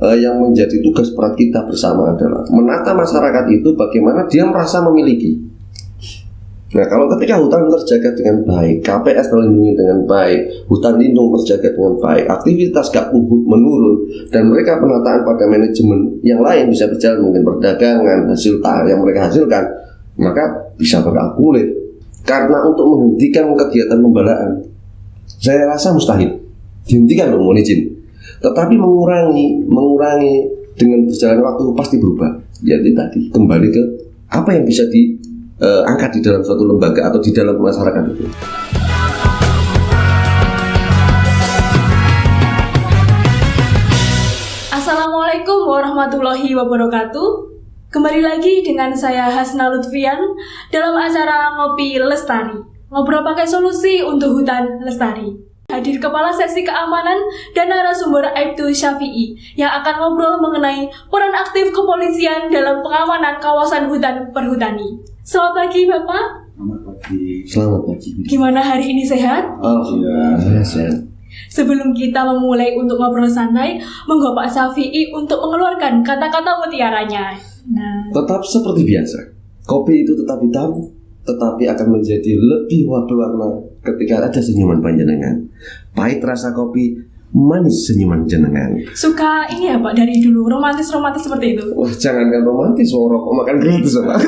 yang menjadi tugas berat kita bersama adalah menata masyarakat itu bagaimana dia merasa memiliki. Nah, kalau ketika hutan terjaga dengan baik, KPS terlindungi dengan baik, hutan lindung terjaga dengan baik, aktivitas Gakumhut menurun, dan mereka penataan pada manajemen yang lain bisa berjalan, mungkin perdagangan, hasil yang mereka hasilkan, maka bisa berakumulir. Karena untuk menghentikan kegiatan pembalaan, saya rasa mustahil dihentikan, mohon izin. Tetapi mengurangi dengan berjalan waktu pasti berubah. Jadi tadi kembali ke apa yang bisa angkat di dalam suatu lembaga atau di dalam masyarakat itu. Assalamualaikum warahmatullahi wabarakatuh. Kembali lagi dengan saya Hasna Lutfian dalam acara Ngopi Lestari, ngobrol pakai solusi untuk hutan lestari. Hadir Kepala Seksi Keamanan dan narasumber Aibtu Syafi'i yang akan ngobrol mengenai peran aktif kepolisian dalam pengamanan kawasan hutan perhutani. Selamat pagi Bapak. Selamat pagi. Gimana hari ini, sehat? Alhamdulillah sehat. Sebelum kita memulai untuk ngobrol santai, monggo Pak Syafi'i untuk mengeluarkan kata-kata mutiaranya. Tetap seperti biasa, kopi itu tetap hitam, tetapi akan menjadi lebih berwarna ketika ada senyuman panjenengan. Pahit rasa kopi, manis senyuman jenengan. Suka ini ya Pak, dari dulu romantis seperti itu. Wah, jangankan romantis, rokok makan gratis Pak.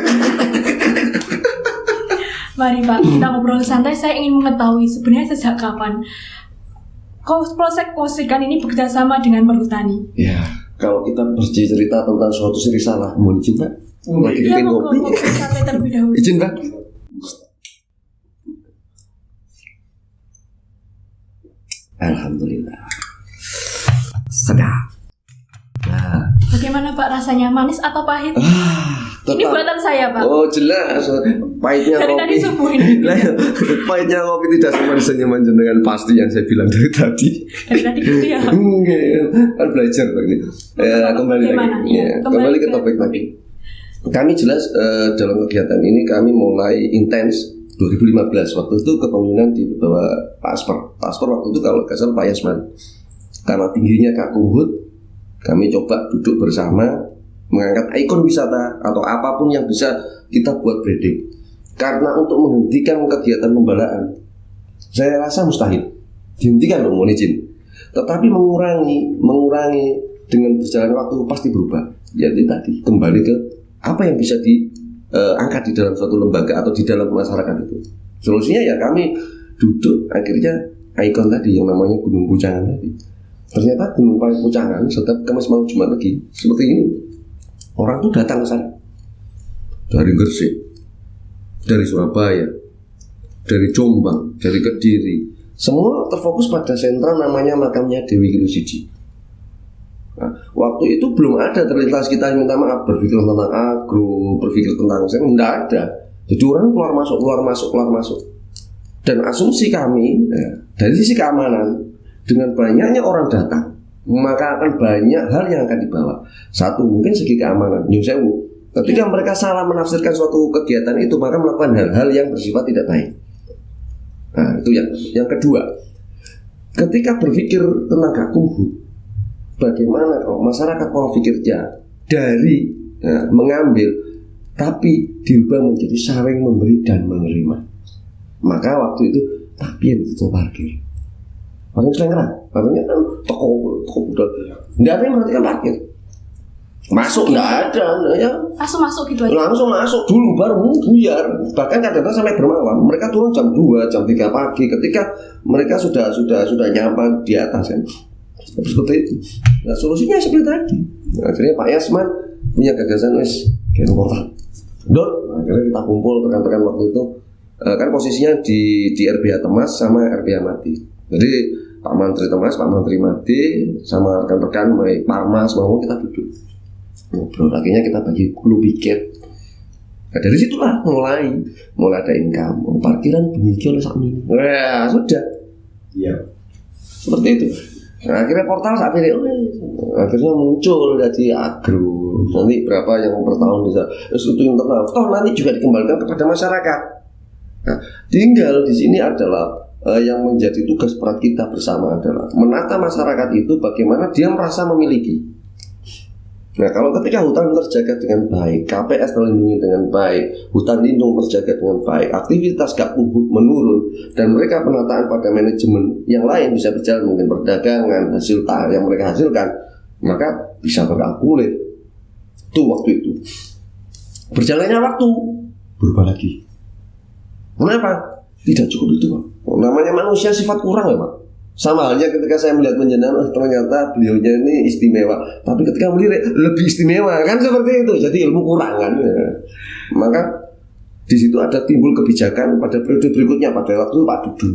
Mari Pak, kita ngobrol santai. Saya ingin mengetahui sebenarnya sejak kapan Polsek Kosrikan ini bekerjasama dengan perhutani. Ya, kalau kita bercerita tentang suatu risalah, mohon izin Pak. Lagi bikin kopi. Santai terlebih dahulu. Izin Pak. Alhamdulillah. Sedap. Nah. Bagaimana Pak rasanya, manis atau pahit? Ini buatan saya Pak. Oh jelas, pahitnya dari kopi. Tadi subuh ini. Pahitnya kopi tidak semanis senyuman jenengan, pasti yang saya bilang dari tadi. Dari tadi gitu ya. Kan belajar begini. Kembali lagi. Kembali ke topik tadi. Kami jelas dalam kegiatan ini kami mulai intens 2015. Waktu itu kepemimpinan di bawah Pak Asper. Pak Asper waktu itu kalau nggak salah Pak Yasman. Karena tingginya Gakumhut, kami coba duduk bersama mengangkat ikon wisata atau apapun yang bisa kita buat branding. Karena untuk menghentikan kegiatan pembalaan, saya rasa mustahil dihentikan, mohon izin. Tetapi mengurangi dengan berjalan waktu pasti berubah. Jadi tadi kembali ke apa yang bisa diangkat di dalam suatu lembaga atau di dalam masyarakat itu. Solusinya ya kami duduk, akhirnya ikon tadi yang namanya Gunung Pucangan tadi. Ternyata Gunung Pucangan setiap Kamis malam Jumat lagi seperti ini. Orang tuh datang ke sana dari Gresik, dari Surabaya, dari Jombang, dari Kediri. Semua terfokus pada sentra namanya makamnya Dewi Kilusiji. Nah, waktu itu belum ada terlintas kita minta maaf, berpikir tentang agro, berpikir tentang saya, tidak ada. Jadi orang keluar masuk. Dan asumsi kami dari sisi keamanan, dengan banyaknya orang datang, maka akan banyak hal yang akan dibawa. Satu, mungkin segi keamanan. Ketika mereka salah menafsirkan suatu kegiatan itu, maka melakukan hal-hal yang bersifat tidak baik. Nah, itu yang kedua. Ketika berpikir tentang Gakumhut, bagaimana kalau masyarakat pola pikirnya dari mengambil, tapi dirubah menjadi saling memberi dan menerima. Maka waktu itu tapi yang itu parkir. Paling selengkap, artinya kan toko udah nggak ada yang perhatikan parkir. Masuk nggak ada, ya. Langsung masuk gitu aja. Langsung masuk dulu baru buyar. Bahkan kadang-kadang sampai bermalam. Mereka turun jam 2, jam 3 pagi. Ketika mereka sudah nyampe di atas kan. Seperti itu. Nah, solusinya seperti tadi. Nah, akhirnya Pak Yasman punya gagasan kayak portal. Akhirnya kita kumpul rekan-rekan waktu itu. Kan posisinya di RBH Temas sama RBH Mati. Jadi Pak Menteri Temas, Pak Menteri Mati sama rekan-rekan baik Parmas mau kita duduk ngobrol. Akhirnya kita bagi clue piket. Nah, dari situlah mulai ada income. Parkiran dimiliki oleh Sakmini. Ya sudah. Iya. Seperti itu. Nah, akhirnya portal akhirnya muncul dari agro. Nanti berapa yang per tahun bisa itu internal. Toh nanti juga dikembalikan kepada masyarakat. Nah, tinggal di sini adalah yang menjadi tugas berat kita bersama adalah menata masyarakat itu bagaimana dia merasa memiliki. Nah, kalau ketika hutan terjaga dengan baik, KPS terlindungi dengan baik, hutan lindung terjaga dengan baik, aktivitas gabung menurun, dan mereka penataan pada manajemen yang lain bisa berjalan, mungkin perdagangan, hasil yang mereka hasilkan, maka bisa berkalkulir. Itu waktu itu. Berjalannya waktu, berubah lagi. Kenapa? Tidak cukup itu, Pak. Namanya manusia sifat kurang ya, Pak. Sama halnya ketika saya melihat penjenengan, ternyata beliaunya ini istimewa, tapi ketika melihat lebih istimewa, kan seperti itu. Jadi ilmu kurang kan. Maka di situ ada timbul kebijakan pada periode berikutnya. Pada waktu itu Pak Dudu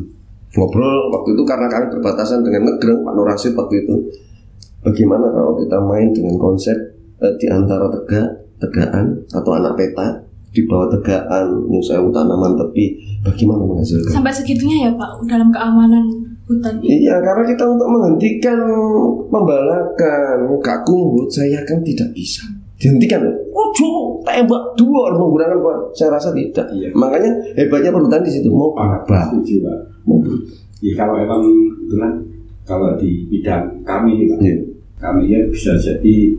ngobrol waktu itu, karena kami berbatasan dengan Ngegreng, Pak Nur Rasid waktu itu. Bagaimana kalau kita main dengan konsep di antara tegaan atau anak peta, di bawah tegaan yang saya tanaman tepi, bagaimana menghasilkan? Sampai segitunya ya Pak, dalam keamanan hutan. Iya, karena kita untuk menghentikan pembalakan gak kumbut, saya kan tidak bisa dihentikan. Ojo tembak dua orang menggunakan Pak. Saya rasa tidak. Iya. Makanya hebatnya perhutan di situ mau apa? Setuju Pak. Ya kalau emang kebetulan kalau di bidang kami ini Pak, kami ya bisa jadi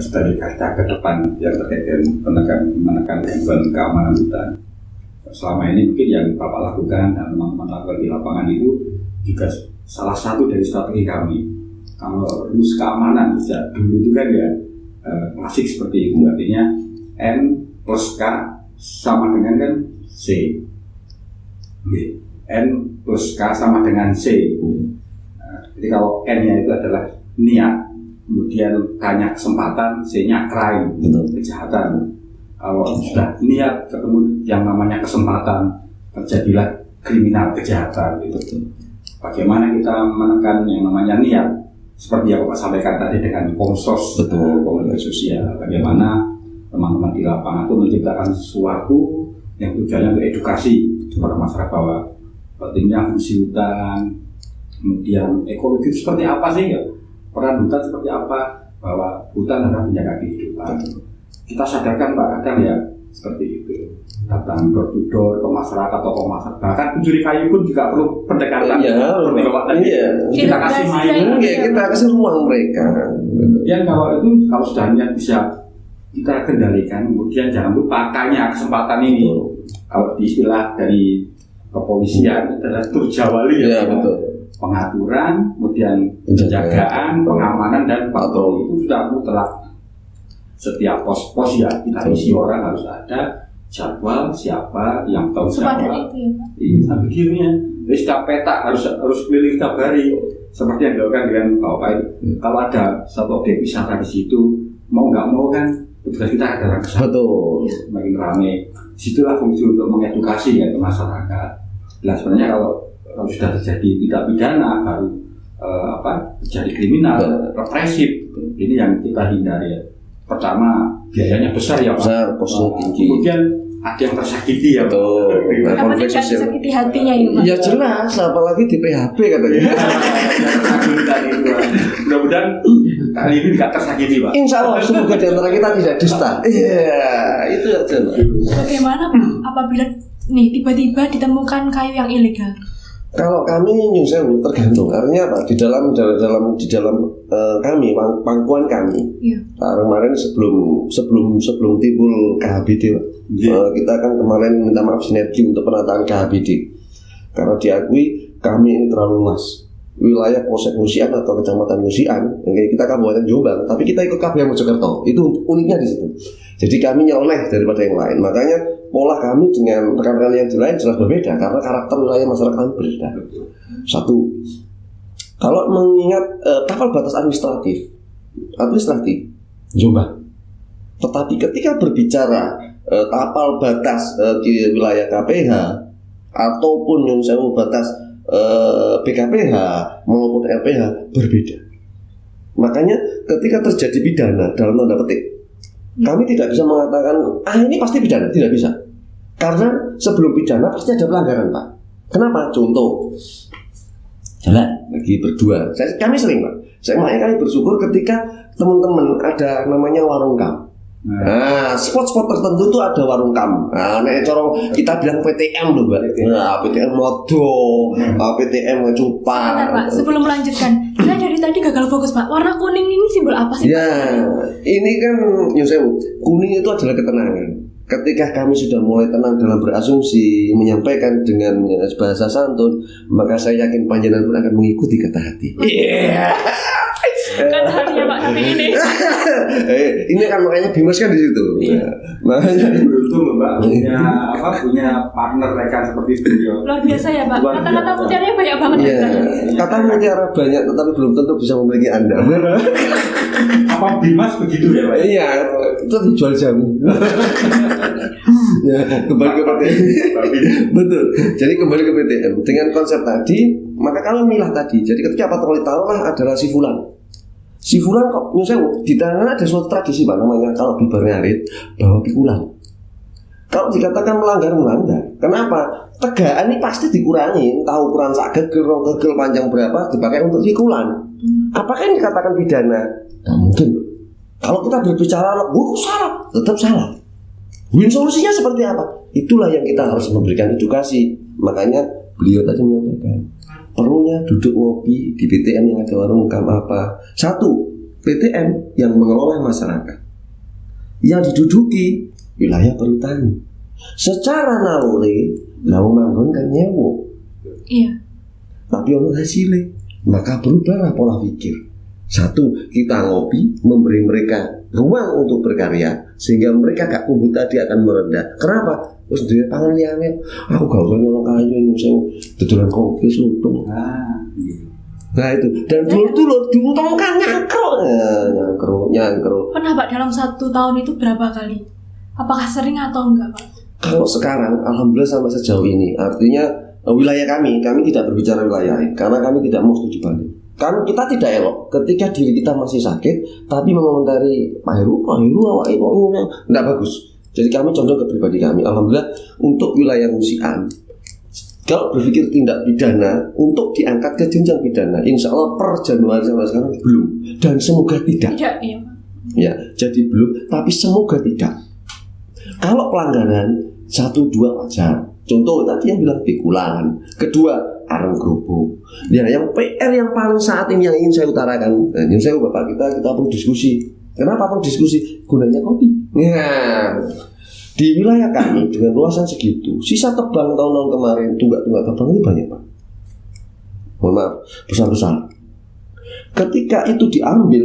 sebagai garda ke depan yang terkait dengan menekan keamanan hutan. Selama ini mungkin yang Bapak lakukan dan teman-teman lakukan di lapangan itu juga salah satu dari strategi kami. Kalau rumus keamanan sejak dulu itu kan ya klasik seperti itu, artinya N plus K sama dengan kan C. N plus K sama dengan C. Jadi kalau N-nya itu adalah niat, kemudian K-nya kesempatan, C-nya crime, kejahatan. Kalau sudah niat ketemu yang namanya kesempatan, terjadilah kriminal, kejahatan gitu. Bagaimana kita menekan yang namanya niat, seperti yang Bapak sampaikan tadi dengan Komsos, komunitas sosial. Bagaimana teman-teman di lapangan itu menciptakan sesuatu yang tujuannya untuk edukasi kepada masyarakat bahwa pentingnya fungsi hutan, kemudian ekologi seperti apa sih ya, peran hutan seperti apa, bahwa hutan adalah penjaga kehidupan. Kita sadarkan Pak, kadang ya seperti itu, datang door to door ke masyarakat, tokoh masyarakat, bahkan pencuri kayu pun juga perlu pendekatan. Kita kasih main, kita kasih ruang mereka. Ya kalau itu, kalau sudah niat bisa kita kendalikan, kemudian jangan lupa pakainya kesempatan ini. Kalau di istilah dari kepolisian adalah turjawali ya, betul. Pengaturan, kemudian penjagaan, pengamanan dan patroli itu sudah mutlak. Setiap pos-pos ya kita isi orang harus ada jadwal siapa yang tahu siapa. Iya, sampai gini ya. Jadi setiap peta harus keliling setiap hari. Seperti yang dilakukan dengan Bapak itu. Kalau ada satu objek wisata di situ, mau nggak mau kan tugas kita ada kesana. Betul. Makin ramai. Disitulah fungsi untuk mengedukasi ya ke masyarakat. Nah sebenarnya kalau sudah terjadi tidak pidana baru terjadi kriminal, represif. Ini yang kita hindari ya. Pertama biayanya besar ya Pak. Besar, kosnya tinggi. Kemudian ada yang tersakiti ya Pak. Apa tidak tersakiti hatinya ya Pak? Ya jelas, apalagi di PHP katanya. Mudah-mudahan kali ini tidak tersakiti Pak. Insya Allah semoga di antara kita tidak dusta. Iya, itu aja Pak. Bagaimana Pak apabila nih tiba-tiba ditemukan kayu yang ilegal? Kalau kami nyusun tergantung, artinya apa? Di dalam kami, pangkuan kami. Iya. Kemarin sebelum timbul KHBD, kita kan kemarin minta maaf sinergi untuk penataan KHBD. Karena diakui kami ini terlalu luas. Wilayah Polsek Musian atau Kecamatan Musian, kita Kabupaten Jombang, tapi kita ikut KB Mojokerto. Itu uniknya di situ. Jadi kami nyeleneh daripada yang lain. Makanya pola kami dengan rekan-rekan yang lain jelas berbeda karena karakter wilayah masyarakat berbeda. Satu, kalau mengingat tapal batas administratif Jombang. Tetapi ketika berbicara tapal batas di wilayah KPH ataupun yang sewu batas BKPH maupun RPH berbeda. Makanya ketika terjadi pidana dalam tanda petik, kami tidak bisa mengatakan ini pasti pidana, tidak bisa. Karena sebelum pidana pasti ada pelanggaran Pak. Kenapa? Contoh, jalan lagi berdua. Kami sering Pak. Makanya kami bersyukur ketika teman-teman ada namanya warung kam. Nah, spot-spot tertentu tuh ada warung kam. Nah, nek cara kita bilang PTM loh, Mbak. Nah, PTM modo, PTM cupa. Sebentar, Pak, sebelum melanjutkan, saya dari tadi gagal fokus, Pak. Warna kuning ini simbol apa sih? Ya, ini kan Yosef, kuning itu adalah ketenangan. Ketika kami sudah mulai tenang dalam berasumsi, menyampaikan dengan bahasa santun, maka saya yakin panjenengan pun akan mengikuti kata hati. Iya. Kata hatinya Pak Nabi ini. Ini kan makanya Bimas kan di situ. Iya. Makanya beruntung Mbak punya partner rekan seperti beliau. Luar biasa ya Pak. Kata-kata mutiaranya banyak banget. Iya. Kata mutiara banyak, tetapi belum tentu bisa memiliki Anda. Apa Bimas begitu ya Pak? Iya, itu dijual jamu. Ya, kembali ke PTM. Betul. Jadi kembali ke PTM dengan konsep tadi, maka kami milah tadi. Jadi ketika patroli taruhlah adalah si Fulan. Si Fulan kok nyusul di tangan ada suatu tradisi Pak namanya kalau bibar ngarit bawa pikulan. Kalau dikatakan melanggar. Kenapa? Tegaan ini pasti dikurangi. Tahu ukuran sak gegel, rong gegel panjang berapa dipakai untuk pikulan. Apakah ini dikatakan pidana? Nah, mungkin. Kalau kita berbicara salah, tetap salah. Win solusinya seperti apa? Itulah yang kita harus memberikan edukasi. Makanya beliau tadi menyampaikan perlunya duduk ngopi di PTM yang ada warung kam apa. Satu, PTM yang mengelola masyarakat yang diduduki wilayah perhutani. Secara naluri lau manggon kan nyewo. Iya. Tapi ono hasilnya. Maka berubahlah pola pikir. Satu, kita ngopi memberi mereka ruang untuk berkarya sehingga mereka gak kubu tadi akan merendah. Kenapa? Terus dia pangan liane. Aku gak usah nyolong kayu ini saya tutulan kopi suntung. Nah itu dan dulur diuntungkan nyangkro. Pernah Pak dalam 1 tahun itu berapa kali? Apakah sering atau enggak Pak? Kalau sekarang alhamdulillah sampai sejauh ini artinya wilayah kami tidak berbicara wilayah karena kami tidak mau studi banding. Kan kita tidak elok ketika diri kita masih sakit tapi mengomentari Pak Heru awak itu enggak bagus. Jadi kami condong ke pribadi kami. Alhamdulillah untuk wilayah musikan kalau berpikir tindak pidana untuk diangkat ke jenjang pidana, insya Allah per Januari sampai sekarang belum dan semoga tidak. Tidak, iya. Ya, jadi belum, tapi semoga tidak. Kalau pelanggaran 1-2 wajar. Contoh tadi yang bilang pikulan, kedua areng kerupuk. Ya, yang PR yang paling saat ini yang ingin saya utarakan, yang saya Bapak kita perlu diskusi. Kenapa perlu diskusi? Gunanya kopi. Nah, di wilayah kami dengan luasan segitu, sisa tebang tahun-tahun kemarin, tunggak-tunggak tebang itu banyak Pak. Mohon maaf, besar-besar. Ketika itu diambil,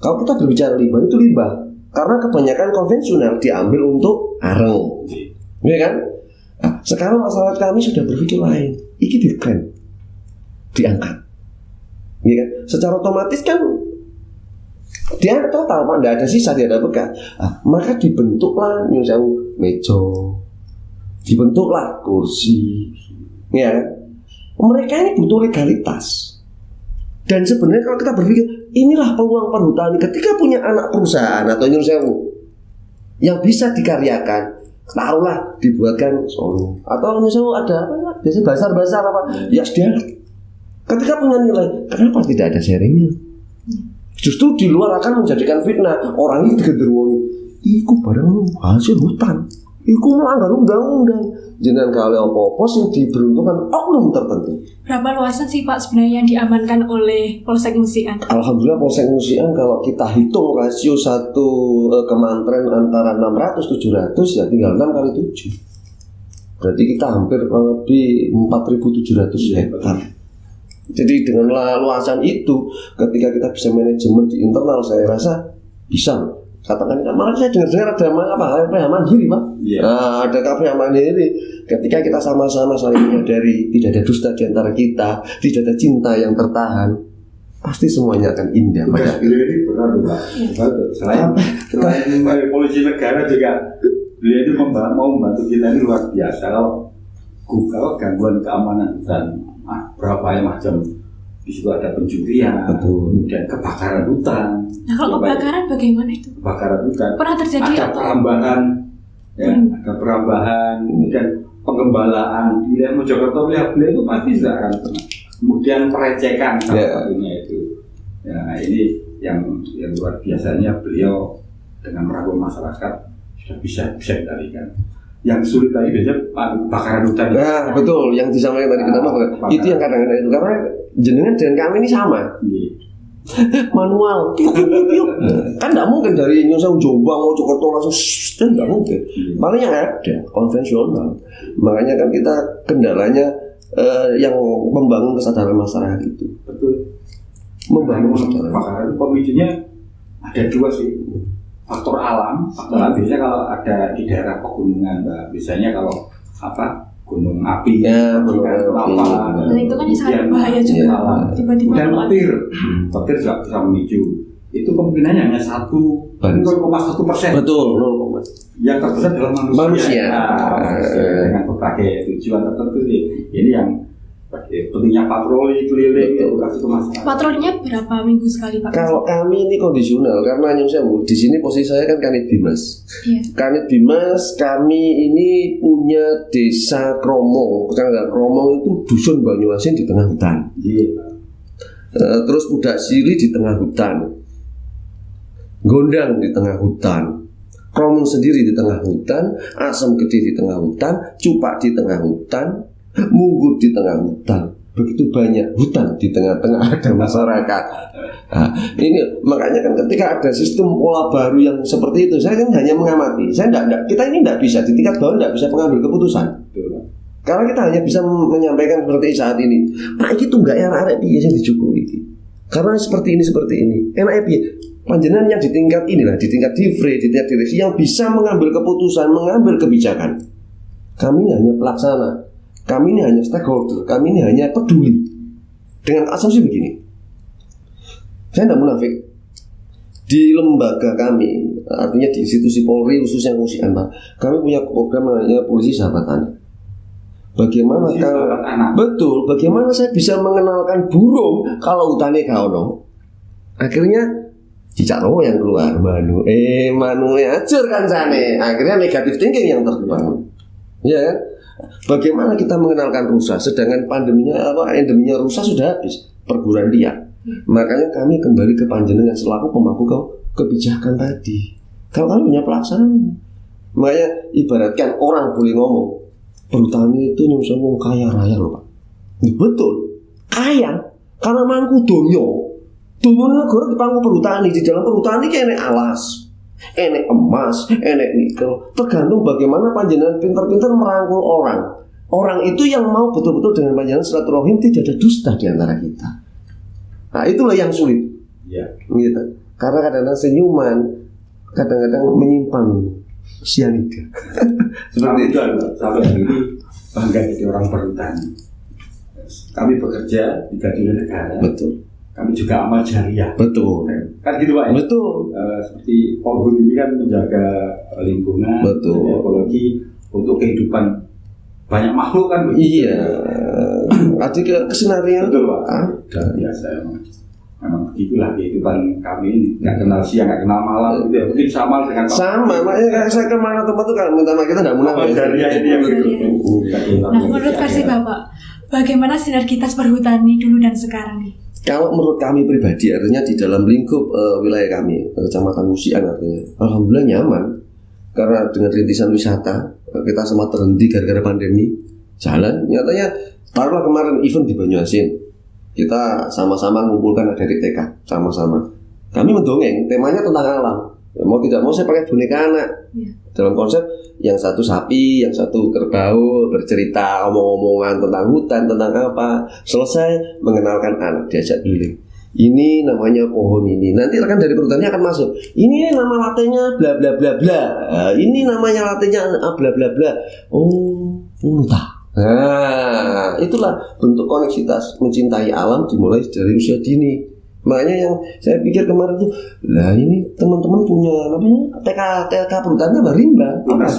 kalau kita berbicara limbah itu limbah, karena kebanyakan konvensional diambil untuk areng, ya kan? Nah, sekarang masyarakat kami sudah berpikir lain. Iki dikrem, diangkat, ya kan? Secara otomatis kan dia total Pak, tidak ada sisa, tidak ada bekas. Maka dibentuklah misalnya meja, dibentuklah kursi, ya. Mereka ini butuh legalitas. Dan sebenarnya kalau kita berpikir inilah peluang perhutani ketika punya anak perusahaan atau nyuruh yang bisa dikaryakan, taruhlah dibuatkan solo atau misalnya ada apa? Biasanya basar apa? Ya sudah. Ketika punya nilai, kenapa tidak ada sharingnya? Justru di luar akan menjadikan fitnah. Orang itu digenderwoni, iku barang hasil hutan, iku melanggar undang-undang. Jangan kali apa-apa yang diberuntukkan oknum tertentu. Berapa luasan sih Pak sebenarnya yang diamankan oleh Polsek Musikan? Alhamdulillah Polsek Musikan kalau kita hitung rasio satu kemantren antara 600-700 ya tinggal 6 kali 7. Berarti kita hampir lebih 4.700 hektar. Jadi dengan luasan itu ketika kita bisa manajemen di internal saya rasa bisa. Katakan malah saya dengar ada KPH Mandiri Pak. Yeah. Nah, ada KPH Mandiri. Ketika kita sama-sama saling menyadari tidak ada dusta di antara kita, tidak ada cinta yang tertahan, pasti semuanya akan indah. Tugas beliau ini benar Pak. Selain polisi negara juga beliau ini mau membantu kita ini luar biasa. Kalau gangguan keamanan dan berapa macam di situ ada pencurian, kemudian kebakaran hutan. Nah kalau kebakaran bagaimana itu? Kebakaran hutan. Pernah terjadi ada perambahan, ya, ada perambahan, kemudian penggembalaan di wilayah Mojokerto, wilayah beliau itu pasti tidak akan pernah. Kemudian perecekan salah satunya itu. Ya ini yang luar biasanya beliau dengan merangkul masyarakat sudah bisa dikendalikan. Yang sulit lagi biasanya bakaran hutan. Nah, betul, yang disampaikan tadi kita itu yang kadang-kadang itu karena jenengan dan kami ini sama. Manual, kan tidak mungkin dari Nyungsang Jombang Mojokerto langsung dan tidak mungkin. Paling yang ada konvensional. Makanya kan kita kendalanya yang membangun kesadaran masyarakat itu. Betul. Membangun kesadaran. Bakaran pemicunya ada dua sih. Faktor alam biasanya kalau ada di daerah pegunungan, Mbak. Biasanya kalau gunung api, ya, lava, dan itu kan sangat bahaya juga. Tiba-tiba dan petir juga bisa memicu. Itu kemungkinannya hanya 0,1%. Betul, 0. Yang terbesar adalah manusia. Dengan berbagai tujuan tertentu sih. Ini yang pentingnya patroli keliling edukasi ke masyarakat. Patrolinya berapa minggu sekali, Pak? Kalau kami ini kondisional karena di sini posisi saya kan Kanit Bimas. Iya. Kanit Bimas kami ini punya desa Kromong. Kecamatan Kromong itu dusun Banyuasin di tengah hutan. Iya. Terus Pudak Sili di tengah hutan, Gondang di tengah hutan, Kromong sendiri di tengah hutan, Asem Gede di tengah hutan, Cupak di tengah hutan, Munggut di tengah hutan. Begitu banyak hutan di tengah-tengah ada masyarakat. Nah, ini makanya kan ketika ada sistem pola baru yang seperti itu, saya kan hanya mengamati. Kita ini tidak bisa di tingkat bawah tidak bisa mengambil keputusan. Karena kita hanya bisa menyampaikan seperti saat ini. Pak iki tunggak arek piye sing dicukupi. Karena seperti ini. Enak piye? Panjenengan yang di tingkat inilah, di tingkat divre, di tingkat direksi yang bisa mengambil keputusan, mengambil kebijakan. Kami ini hanya pelaksana. Kami ini hanya stakeholder, kami ini hanya peduli. Dengan asumsi begini, saya tidak munafik. Di lembaga kami, artinya di institusi Polri khususnya Musian, Pak, kami punya program namanya Polisi Sahabat Anak. Bagaimana bagaimana saya bisa mengenalkan burung kalau hutannya gak ono? Akhirnya cicak roh yang keluar, manu acur kan sana. Akhirnya negatif thinking yang terbangun. Ya kan? Bagaimana kita mengenalkan rusa, sedangkan endeminya rusa sudah habis, perburuan liar. Makanya kami kembali ke panjenengan selaku pemangku kebijakan tadi. Kalau kami punya pelaksana, makanya ibaratkan orang boleh ngomong, perhutani itu nyusun wong kaya raya loh Pak. Betul, kaya karena mangku donyo negara dipangku perhutani. Di dalam perhutani kayak enek alas, enek emas, enek nikel. Tergantung bagaimana panjenengan pintar-pintar merangkul orang. Orang itu yang mau betul-betul dengan panjenengan silaturahim, tidak ada dusta di antara kita. Nah itulah yang sulit. Ya. Gitu. Karena kadang-kadang senyuman, kadang-kadang menyimpan sianida. Seperti itu. Sampai hari ini bangga jadi orang perhutani. Kami bekerja di gaji negara. Betul. Kami juga amal jariah. Betul. Kan gitu Pak ya? Betul. Seperti Polhut ini kan menjaga lingkungan, menjaga ekologi untuk kehidupan banyak makhluk kan. Iya. Ada kesenarian. Betul Pak. Biasa memang begitulah kehidupan kami ini. Nggak kenal siang, nggak kenal malam. Gitu ya. Mungkin sama dengan sama. Makanya saya kemana tempat itu kan minta kita tidak munafik. Amal jariah ini yang betul. Nah, menurut versi Bapak, bagaimana sinergitas perhutani dulu dan sekarang nih? Kalau menurut kami pribadi, artinya di dalam lingkup wilayah kami, Kecamatan Musian artinya, alhamdulillah nyaman. Karena dengan rintisan wisata, kita sempat terhenti gara-gara pandemi, jalan. Nyatanya, taruhlah kemarin event di Banyuasin, kita sama-sama mengumpulkan adik TK, sama-sama. Kami mendongeng, temanya tentang alam. Mau tidak mau saya pakai boneka anak. Dalam konsep yang satu sapi, yang satu kerbau, bercerita omong-omongan tentang hutan, tentang apa. Selesai mengenalkan anak, diajak keliling. Ini namanya pohon ini. Nanti rekan dari perhutani akan masuk. Ini nama latenya bla bla bla bla. Ini namanya latenya bla bla bla. Oh, entah. Nah, itulah bentuk koneksitas mencintai alam dimulai dari usia dini. Makanya yang saya pikir kemarin tuh, lah ini teman-teman punya namanya TK perhutani apa rimba? Tunas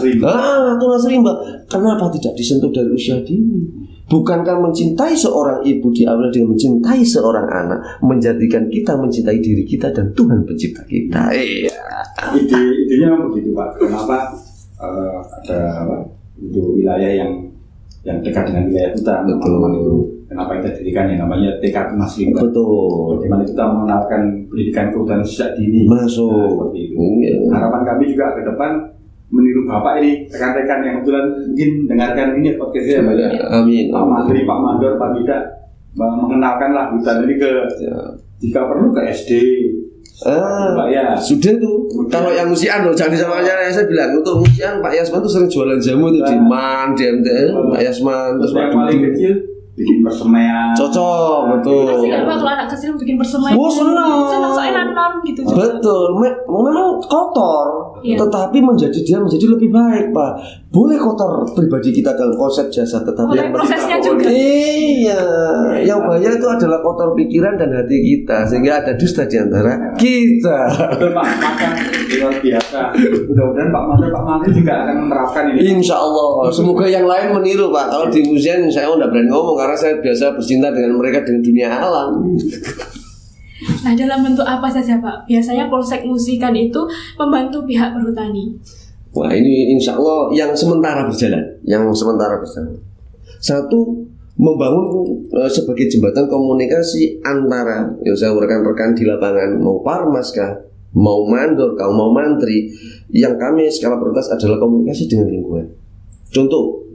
rimba. Kenapa tidak disentuh dari usia dini? Bukankah mencintai seorang ibu diawali dengan mencintai seorang anak, menjadikan kita mencintai diri kita dan Tuhan pencipta kita? Iya. Idenya memang begitu Pak. Kenapa ada itu wilayah yang dekat dengan wilayah hutan, teman-teman itu kenapa kita dirikan yang namanya TK Mas Limba. Betul. Bagaimana kita mengenalkan pendidikan kehutanan sejak dini. Masuk. Nah, seperti itu. Harapan kami juga ke depan meniru Bapak ini, rekan-rekan yang kebetulan mungkin dengarkan ini podcastnya Pak ya. Amin. Pak Mandri, Pak Mandor, Pak Tidak mengenalkanlah hutan ini ke jika perlu ke SD. Pak ya. Sudah tuh. Kalau yang musian loh, jangan disamakan. Saya bilang untuk musian Pak Yasman tuh sering jualan jamu tuh di MAN, di MTL, Pak Yasman. Terus yang paling kecil bikin persemaian. Cocok, betul. Kasih kan Pak kalau anak kecil bikin persemaian. Oh, senang. Senang soalnya nanon gitu. Betul. Memang kotor, tetapi dia menjadi lebih baik, Pak. Boleh kotor pribadi kita dalam konsep jasa, tetapi yang prosesnya juga. Iya, yang bahaya itu adalah kotor pikiran dan hati kita, sehingga ada dusta di antara kita. Betul Pak, maka luar biasa. Mudah-mudahan Pak Mandor juga akan menerapkan ini. Insya Allah. Semoga yang lain meniru, Pak. Kalau di museum saya udah berani ngomong karena saya biasa bercinta dengan mereka dengan dunia alam. Nah, dalam bentuk apa saja Pak? Biasanya Polsek Musikan itu membantu pihak perhutani. Wah, ini insya Allah yang sementara berjalan. Satu, membangun sebagai jembatan komunikasi antara saya rekan-rekan di lapangan, mau Parmas kah, mau Mandor kah, mau Mantri. Yang kami skala prioritas adalah komunikasi dengan lingkungan. Contoh,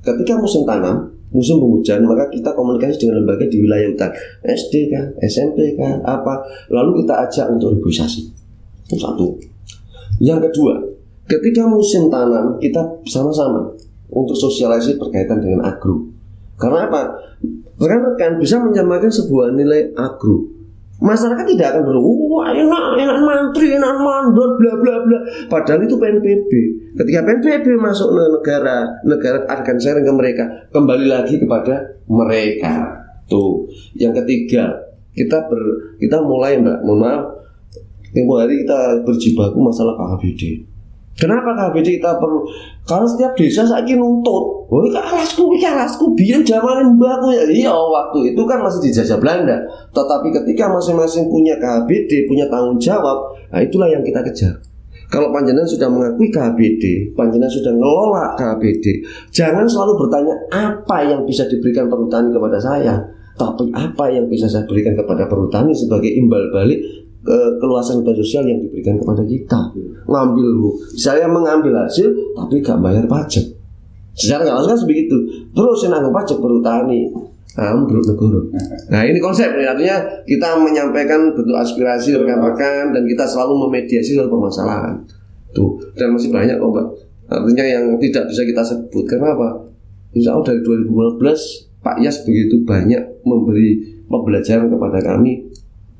ketika musim tanam, musim penghujan, maka kita komunikasi dengan lembaga di wilayah hutan, SD kah, SMP kah, apa, lalu kita ajak untuk reboisasi. Itu satu. Yang kedua, ketika musim tanam, kita sama-sama untuk sosialisasi berkaitan dengan agro. Karena apa? Rekan-rekan bisa menyamakan sebuah nilai agro. Masyarakat tidak akan wah enak Mantri, enak Mandor, bla bla bla. Padahal itu PNBP. Ketika PNBP masuk ke negara akan sharing ke mereka, kembali lagi kepada mereka. Tuh. Yang ketiga, kita mulai mohon maaf, tempoh hari kita berjibaku masalah KHBD. Kenapa KHBD kita perlu? Karena setiap desa saiki nuntut. Oh, alasku biyen jamanin mbakku ya. Iya, waktu itu kan masih dijajah Belanda. Tetapi ketika masing-masing punya KHBD, punya tanggung jawab, nah itulah yang kita kejar. Kalau panjenengan sudah mengakui KHBD, panjenengan sudah ngelola KHBD, jangan selalu bertanya apa yang bisa diberikan perhutani kepada saya, tapi apa yang bisa saya berikan kepada perhutani sebagai imbal balik keluasan bantuan sosial yang diberikan kepada kita. Ngambil saya mengambil hasil tapi gak bayar pajak. Secara nggak langsung kan begitu. Terus yang nanggung pajak perhutani, ambruk negara. Nah ini konsep, artinya kita menyampaikan bentuk aspirasi rekan-rekan dan kita selalu memediasi suatu permasalahan. Tuh, dan masih banyak kok Mbak. Artinya yang tidak bisa kita sebut. Karena apa? Insya Allah dari 2015 Pak Yas begitu banyak memberi pembelajaran kepada kami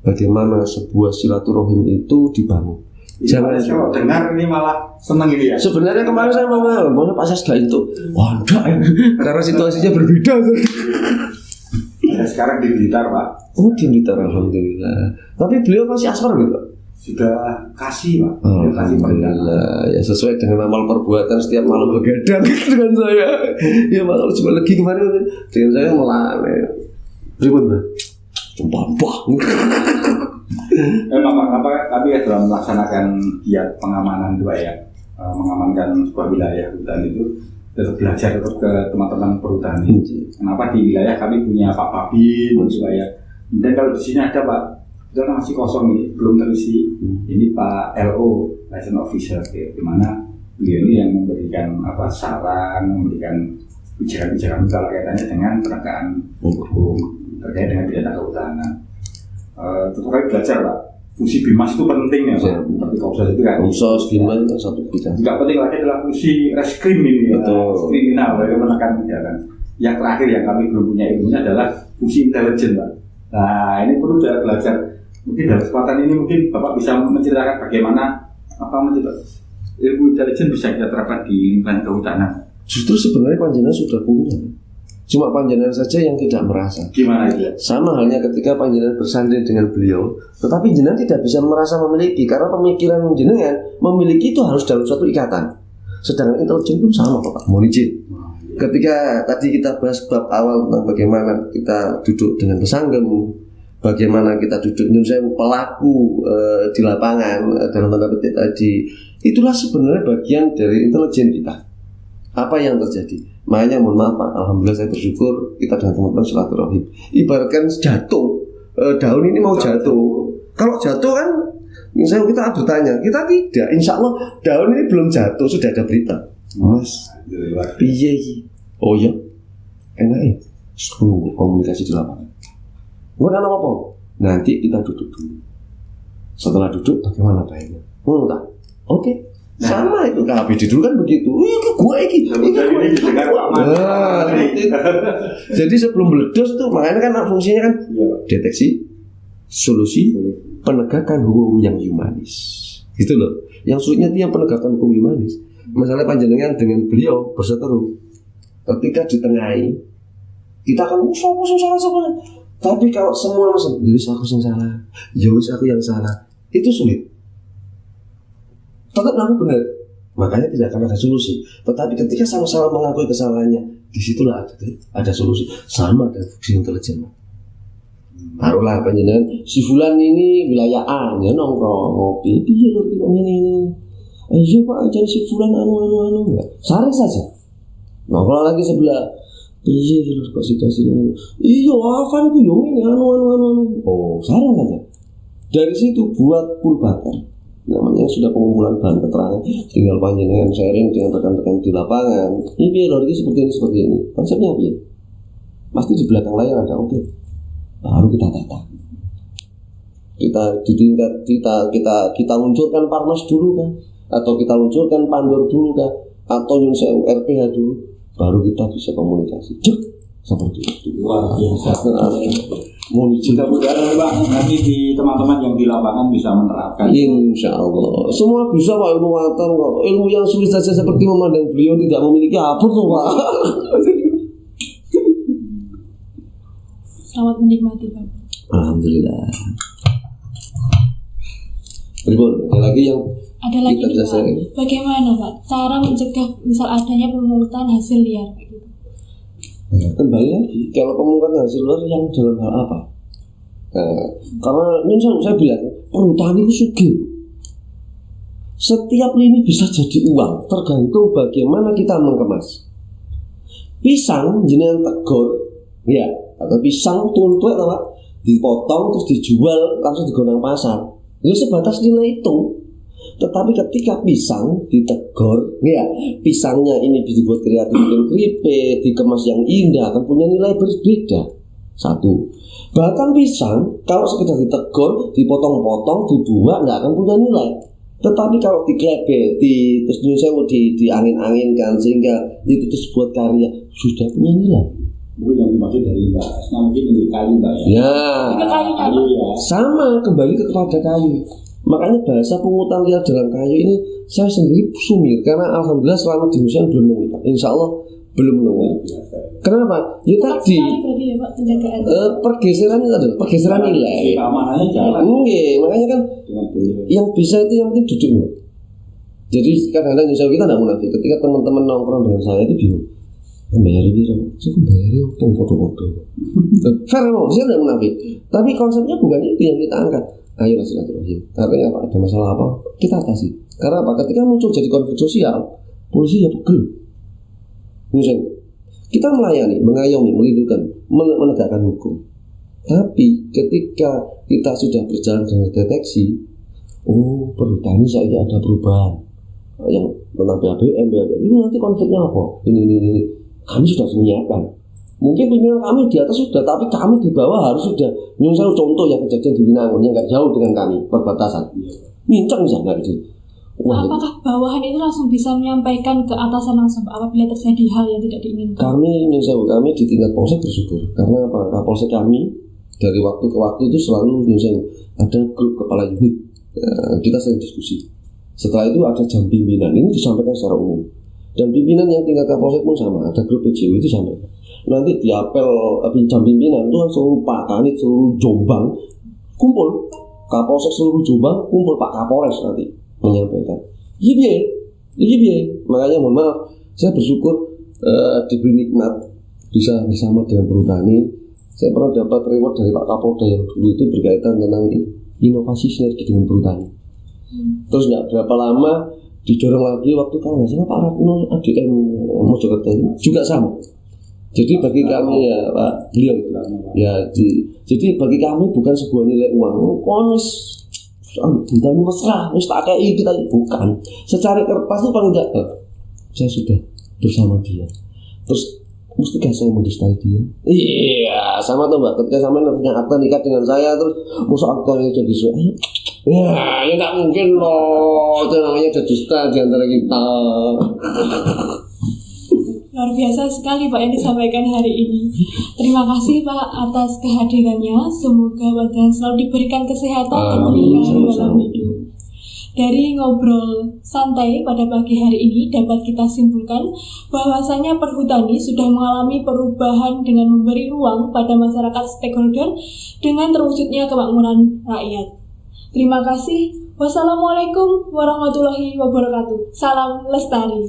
bagaimana sebuah silaturahim itu dibangun. Jangan kalau dengar ini malah senang ini ya. Sebenarnya kemarin saya mau Pak Yas gak itu. Wah enggak ya. Karena situasinya berbeda. Sekarang di Blitar Pak. Oh di Blitar alhamdulillah. Tapi beliau masih asmar gitu. Sudah kasih Pak. Alhamdulillah. Ya sesuai dengan amal perbuatan setiap malam begadang dengan saya. Ya malah coba lagi kemarin dengan saya malah ribut Mbak. Sumpah. Memang kami ya dalam melaksanakan giat pengamanan itu ya, mengamankan sebuah wilayah hutan itu tetap belajar tetap ke teman-teman perhutani. Kenapa di wilayah kami punya Pak Babin supaya dan kalau di sini ada Pak, itu masih kosong ini belum terisi. Ini Pak LO license officer di mana beliau ini yang memberikan saran, memberikan pijakan-pijakan kalau kaitannya dengan penegakan hukum terkait dengan pidana kehutanan. Tentu kami belajar Pak, fungsi BIMAS itu penting ya Pak. Seperti Kopsos itu kan. Kopsos BIMAS itu satu bidang. Juga penting lagi adalah fungsi reskrim ini ya, kriminal, bagaimana menekan kejahatan. Yang terakhir yang kami belum punya ilmunya adalah fungsi intelijen Pak. Nah ini perlu belajar. Mungkin dalam kesempatan ini mungkin Bapak bisa menceritakan bagaimana ilmu intelijen bisa kita terapkan di lingkungan kehutanan. Justru sebenarnya panjenengan sudah punya. Cuma panjenengan saja yang tidak merasa. Gimana itu? Sama halnya ketika panjenengan bersanding dengan beliau, tetapi jenengan tidak bisa merasa memiliki karena pemikiran jenengan memiliki itu harus dalam suatu ikatan. Sedangkan intelijen pun sama Pak, mohon izin. Ketika tadi kita bahas bab awal tentang bagaimana kita duduk dengan pesanggem, bagaimana kita duduk nyusun pelaku di lapangan dalam tanda petik tadi, itulah sebenarnya bagian dari intelijen kita. Apa yang terjadi? Makanya mohon maaf Pak, alhamdulillah saya bersyukur kita dengan teman-teman silaturahim. Ibaratkan jatuh, daun ini mau jatuh. Kalau jatuh kan, misalnya kita bertanya, kita tidak. Insya Allah daun ini belum jatuh sudah ada berita. Mas, piye iki? Oh ya, enak ya. Komunikasi di lapangan. Nggak ada apa-apa. Nanti kita duduk dulu. Setelah duduk, bagaimana baiknya? Tak? Oke. Sama itu KBD dulu kan begitu. Jadi sebelum meledos itu makanya kan fungsinya kan deteksi, solusi, penegakan hukum yang humanis. Gitu loh. Yang sulitnya itu yang penegakan hukum humanis. Masalah panjenengan dengan beliau berseteru. Ketika ditengahi, kita akan salah. Tapi kalau semua masuk, jadi aku yang salah, aku yang salah, itu sulit. Tetap aku benar, makanya tidak akan ada solusi. Tetapi ketika sama-sama mengakui kesalahannya, disitulah ada solusi. Sama dengan fungsi intelijen. Taruhlah panjenengan si fulan ini wilayah A, ya nongkrong ngopi, piye lho ini. Ayo Pak, jadi si fulan anu enggak. Saring saja. Nongkrong lagi sebelah. Piye lho kok situasi ini. Iya, Afan ku yo ngene anu. Oh, saring saja. Dari situ buat pool bakar. Namanya sudah pengumpulan bahan keterangan, tinggal panjenengan sharing dengan rekan-rekan di lapangan. Ini lho seperti ini. Konsepnya apa ya? Pasti di belakang layar ada oke. Baru kita tata. Kita luncurkan Parmas dulu kan, atau kita luncurkan Pandor dulu kan, atau Yunseu RPH dulu, baru kita bisa komunikasi. Seperti itu. Luar biasa. Mudah-mudahan Pak, nanti di teman-teman yang di lapangan bisa menerapkan. Insya Allah. Semua bisa Pak, ilmu watan kok. Ilmu yang sulit saja seperti memandang beliau tidak memiliki apa tuh Pak. Selamat menikmati Pak. Alhamdulillah. Berikut ada lagi yang kita bisa sharing. Bagaimana Pak cara mencegah misal adanya pemungutan hasil liar? Nah, kembali lagi, kalau pemungutan hasil luar yang dalam hal apa? Karena ini saya bilang, perhutani itu sugih. Setiap lini bisa jadi uang, tergantung bagaimana kita mengemas. Pisang jenengan tegor, ya, atau pisang tuntuk, Pak, dipotong terus dijual langsung digonang pasar. Itu sebatas nilai itu. Tetapi ketika pisang ditegor, ya, pisangnya ini dibuat kreatif, mungkin keripik, dikemas yang indah, akan punya nilai berbeda. Satu. Bahkan pisang kalau sekedar ditegor, dipotong-potong, dibuat, nggak akan punya nilai. Tetapi kalau diklebeti, terus diangin-anginkan sehingga itu terus buat karya, sudah punya nilai. Mungkin yang dimaksud dari Mbak Asna mungkin dari kayu Mbak ya. Kayu ya. Sama kembali kepada kayu. Makanya bahasa pungutan liar dalam kayu ini saya sendiri sumir karena alhamdulillah selama di museum belum nemu Pak. Insya Allah belum nemu. Kenapa? Ya tadi pergeseran itu adalah pergeseran nilai. Keamanannya jalan. Makanya kan yang bisa itu yang penting duduk. Jadi kadang-kadang Indonesia kita tidak munafik. Ketika teman-teman nongkrong dengan saya itu bingung. Membayari biro, saya membayari apa foto-foto. Fair memang, saya tidak munafik. Tapi konsepnya bukan itu yang kita angkat. Ayo silaturahim. Artinya apa? Ada masalah apa? Kita atasi. Karena apa? Ketika muncul jadi konflik sosial, polisi ya pegel. Misalnya, kita melayani, mengayomi, melindungi, menegakkan hukum. Tapi ketika kita sudah berjalan dengan deteksi, oh perhutani saya ada perubahan yang tentang BABM, ini nanti konfliknya apa? Ini. Kami sudah menyiapkan. Mungkin pimpinan kami di atas sudah, tapi kami di bawah harus sudah. Misalnya contoh yang kejadian di Winangun yang nggak jauh dengan kami perbatasan, mincang misalnya itu. Apakah bawahan itu langsung bisa menyampaikan ke atasan langsung apabila terjadi hal yang tidak diinginkan? Kami di tingkat polsek bersyukur karena apa? Kapolsek kami dari waktu ke waktu itu selalu ada grup kepala unit. Kita sering diskusi. Setelah itu ada jam pimpinan, ini disampaikan secara umum. Dan pimpinan yang tingkat kapolsek pun sama, ada grup PJU itu sampaikan. Nanti di apel jam pimpinan itu kan seluruh Pak Kanit, seluruh Jombang kumpul, Kapolsek seluruh Jombang kumpul, Pak Kapolres nanti menyampaikan. Iya. Makanya mohon maaf, saya bersyukur diberi nikmat bisa bersama dengan perhutani. Saya pernah dapat reward dari Pak Kapolda yang dulu itu berkaitan tentang inovasi sinergi dengan perhutani. Terus nggak berapa lama didorong lagi waktu kalau nggak salah Pak Ratno ADM Mojokerto juga sama. Jadi bagi kami ya Pak beliau ya jadi bagi kami bukan sebuah nilai uang. Konis bukan mesra, tak kayak kita bukan. Secara kertas itu paling enggak saya sudah bersama dia. Terus mesti saya mendustai dia? Iya, sama tuh Mbak. Ketika sama punya akta nikah dengan saya terus musuh akta ini jadi suami. Ya nggak mungkin loh. Itu namanya ada dusta di antara kita. Luar biasa sekali Pak yang disampaikan hari ini. Terima kasih Pak atas kehadirannya. Semoga Pak dan selalu diberikan kesehatan dan keberkahan dalam hidup. Dari ngobrol santai pada pagi hari ini dapat kita simpulkan bahwasanya perhutani sudah mengalami perubahan dengan memberi ruang pada masyarakat stakeholder dengan terwujudnya kemakmuran rakyat. Terima kasih. Wassalamualaikum warahmatullahi wabarakatuh. Salam lestari.